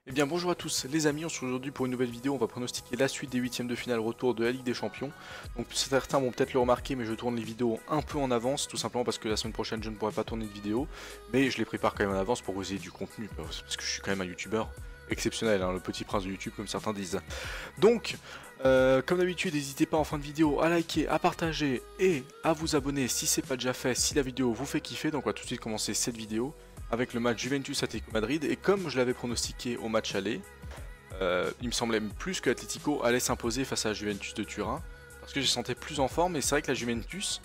Eh bien bonjour à tous les amis, on se retrouve aujourd'hui pour une nouvelle vidéo. On va pronostiquer la suite des huitièmes de finale retour de la Ligue des Champions. Donc certains vont peut-être le remarquer, mais je tourne les vidéos un peu en avance, tout simplement parce que la semaine prochaine je ne pourrai pas tourner de vidéo. Mais je les prépare quand même en avance pour que vous ayez du contenu, parce que je suis quand même un youtubeur exceptionnel, hein, le petit prince de YouTube comme certains disent. Donc comme d'habitude, n'hésitez pas en fin de vidéo à liker, à partager et à vous abonner si c'est pas déjà fait, si la vidéo vous fait kiffer. Donc on va tout de suite commencer cette vidéo avec le match Juventus-Atlético Madrid. Et comme je l'avais pronostiqué au match aller, il me semblait plus que l'Atlético allait s'imposer face à la Juventus de Turin, parce que je sentais plus en forme. Et c'est vrai que la Juventus,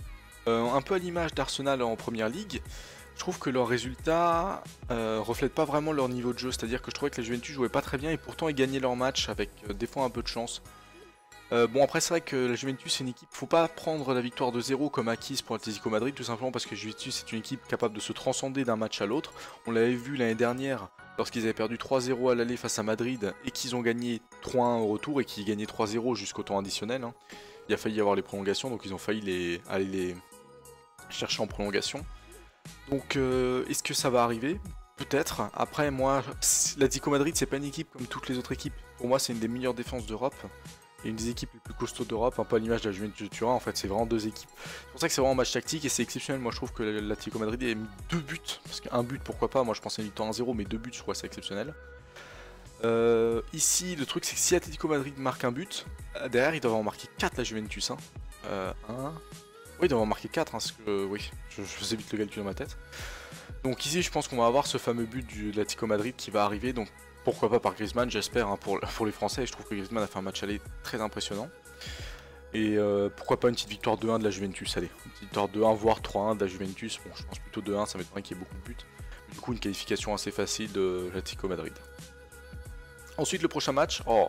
un peu à l'image d'Arsenal en première ligue, je trouve que leurs résultats reflètent pas vraiment leur niveau de jeu. C'est-à-dire que je trouvais que la Juventus jouait pas très bien et pourtant ils gagnaient leur match avec des fois un peu de chance. Bon après c'est vrai que la Juventus c'est une équipe, faut pas prendre la victoire de 0 comme acquise pour l'Atlético Madrid, tout simplement parce que Juventus c'est une équipe capable de se transcender d'un match à l'autre. On l'avait vu l'année dernière lorsqu'ils avaient perdu 3-0 à l'aller face à Madrid et qu'ils ont gagné 3-1 au retour et qu'ils gagnaient 3-0 jusqu'au temps additionnel, hein. Il a failli y avoir les prolongations, donc ils ont failli aller les chercher en prolongation. Donc est-ce que ça va arriver? Peut-être. Après moi, l'Atlético Madrid c'est pas une équipe comme toutes les autres équipes. Pour moi c'est une des meilleures défenses d'Europe. Et une des équipes les plus costauds d'Europe, un peu à l'image de la Juventus de Turin. En fait c'est vraiment deux équipes. C'est pour ça que c'est vraiment un match tactique et c'est exceptionnel. Moi je trouve que l'Atlético Madrid a mis 2 buts. Parce qu'un but pourquoi pas, moi je pensais une victoire 1-0, mais 2 buts je crois que c'est exceptionnel. Ici le truc c'est que si l'Atlético Madrid marque un but, derrière ils doivent en marquer 4 la Juventus. Hein. Oui, ils doivent en marquer 4, hein, parce que oui, je faisais vite le calcul dans ma tête. Donc ici je pense qu'on va avoir ce fameux but de l'Atlético Madrid qui va arriver. Donc pourquoi pas par Griezmann, j'espère, hein, pour les Français. Je trouve que Griezmann a fait un match aller très impressionnant. Et pourquoi pas une petite victoire 2-1 de la Juventus, allez. Une petite victoire 2-1, voire 3-1 de la Juventus. Bon, je pense plutôt 2-1, ça m'étonnerait qu'il y ait beaucoup de buts. Mais du coup, une qualification assez facile de l'Atlético Madrid. Ensuite, le prochain match. Oh,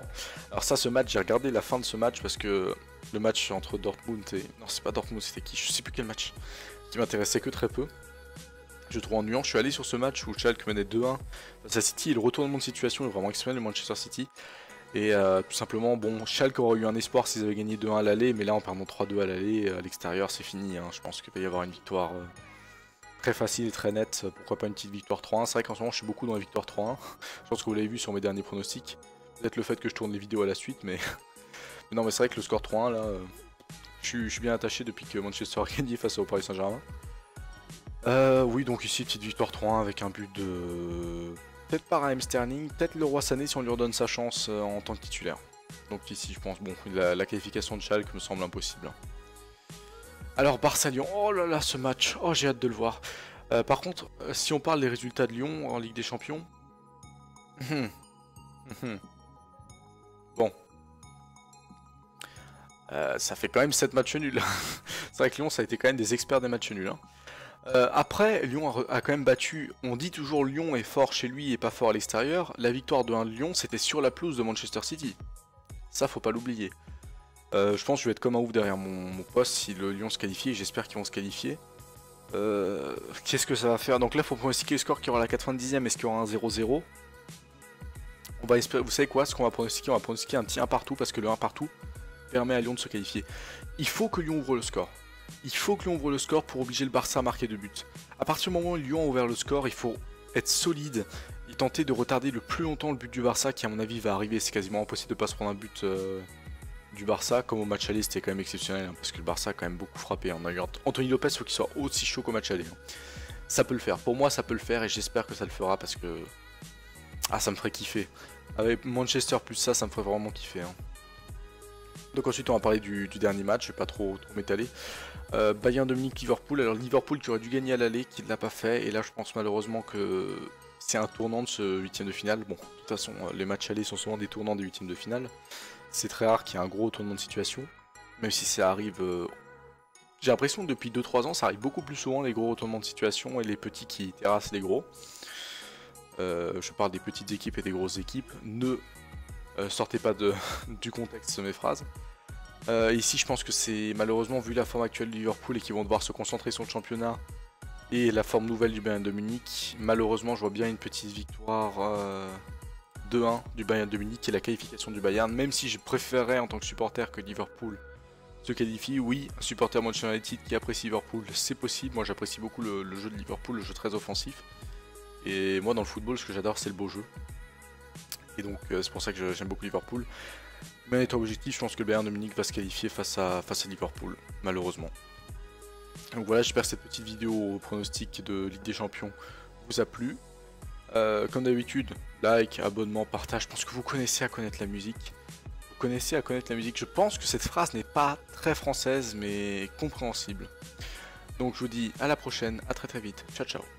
alors ça, ce match, j'ai regardé la fin de ce match parce que le match entre Dortmund et... Non, c'est pas Dortmund, c'était qui? Je sais plus quel match. Qui m'intéressait que très peu. Je trouve ennuyant. Je suis allé sur ce match où Schalke menait 2-1 face à City et le retournement de situation est vraiment exceptionnel de Manchester City. Et tout simplement, bon, Schalke aurait eu un espoir s'ils avaient gagné 2-1 à l'aller, mais là en perdant 3-2 à l'aller, à l'extérieur, c'est fini. Hein. Je pense qu'il va y avoir une victoire très facile et très nette. Pourquoi pas une petite victoire 3-1. C'est vrai qu'en ce moment, je suis beaucoup dans la victoire 3-1. Je pense que vous l'avez vu sur mes derniers pronostics. Peut-être le fait que je tourne les vidéos à la suite, mais, mais non, mais c'est vrai que le score 3-1 là, je suis bien attaché depuis que Manchester a gagné face au Paris Saint-Germain. Oui, donc ici, petite victoire 3-1 avec un but de... Peut-être pas Raheem Sterling, peut-être Leroy Sané si on lui redonne sa chance en tant que titulaire. Donc ici, je pense, bon, la qualification de Schalke me semble impossible. Alors, Barça-Lyon, oh là là, ce match, oh j'ai hâte de le voir. Par contre, si on parle des résultats de Lyon en Ligue des Champions... Bon. Ça fait quand même 7 matchs nuls. C'est vrai que Lyon, ça a été quand même des experts des matchs nuls. Hein. Après, Lyon a quand même battu, on dit toujours Lyon est fort chez lui et pas fort à l'extérieur. La victoire de 1 de Lyon, c'était sur la pelouse de Manchester City. Ça, faut pas l'oublier. Je pense que je vais être comme un ouf derrière mon poste si le Lyon se qualifie, et j'espère qu'ils vont se qualifier. Qu'est-ce que ça va faire? Donc là, il faut pronostiquer le score qui aura la 90e, est-ce qu'il y aura un 0-0? On va espérer, vous savez quoi, ce qu'on va pronostiquer? On va pronostiquer un petit 1 partout, parce que le 1 partout permet à Lyon de se qualifier. Il faut que Lyon ouvre le score. Il faut que Lyon ouvre le score pour obliger le Barça à marquer 2 buts. A partir du moment où Lyon a ouvert le score, il faut être solide et tenter de retarder le plus longtemps le but du Barça qui à mon avis va arriver. C'est quasiment impossible de ne pas se prendre un but du Barça. Comme au match aller, c'était quand même exceptionnel, hein, parce que le Barça a quand même beaucoup frappé. On a eu Anthony Lopez, il faut qu'il soit aussi chaud qu'au match aller. Hein. Ça peut le faire, pour moi ça peut le faire et j'espère que ça le fera parce que... Ah, ça me ferait kiffer. Avec Manchester plus ça, ça me ferait vraiment kiffer. Hein. Donc ensuite on va parler du dernier match, je vais pas trop m'étaler. Bayern de Munich Liverpool, alors Liverpool qui aurait dû gagner à l'aller, qui ne l'a pas fait, et là je pense malheureusement que c'est un tournant de ce huitième de finale. Bon, de toute façon les matchs allés sont souvent des tournants des huitièmes de finale. C'est très rare qu'il y ait un gros tournant de situation, même si ça arrive... J'ai l'impression que depuis 2-3 ans ça arrive beaucoup plus souvent les gros retournements de situation et les petits qui terrassent les gros. Je parle des petites équipes et des grosses équipes, ne sortez pas du contexte de mes phrases. Ici je pense que c'est malheureusement vu la forme actuelle de Liverpool et qu'ils vont devoir se concentrer sur le championnat et la forme nouvelle du Bayern de Munich, malheureusement je vois bien une petite victoire 2-1 du Bayern de Munich et la qualification du Bayern, même si je préférerais en tant que supporter que Liverpool se qualifie. Oui, un supporter Manchester United qui apprécie Liverpool, c'est possible, moi j'apprécie beaucoup le jeu de Liverpool, le jeu très offensif, et moi dans le football ce que j'adore c'est le beau jeu. Et donc c'est pour ça que j'aime beaucoup Liverpool. Mais en étant objectif, je pense que le Bayern de Munich va se qualifier face à Liverpool, malheureusement. Donc voilà, j'espère que cette petite vidéo au pronostic de Ligue des Champions vous a plu. Comme d'habitude, like, abonnement, partage, je pense que vous connaissez à connaître la musique. Vous connaissez à connaître la musique. Je pense que cette phrase n'est pas très française, mais compréhensible. Donc je vous dis à la prochaine, à très très vite. Ciao ciao.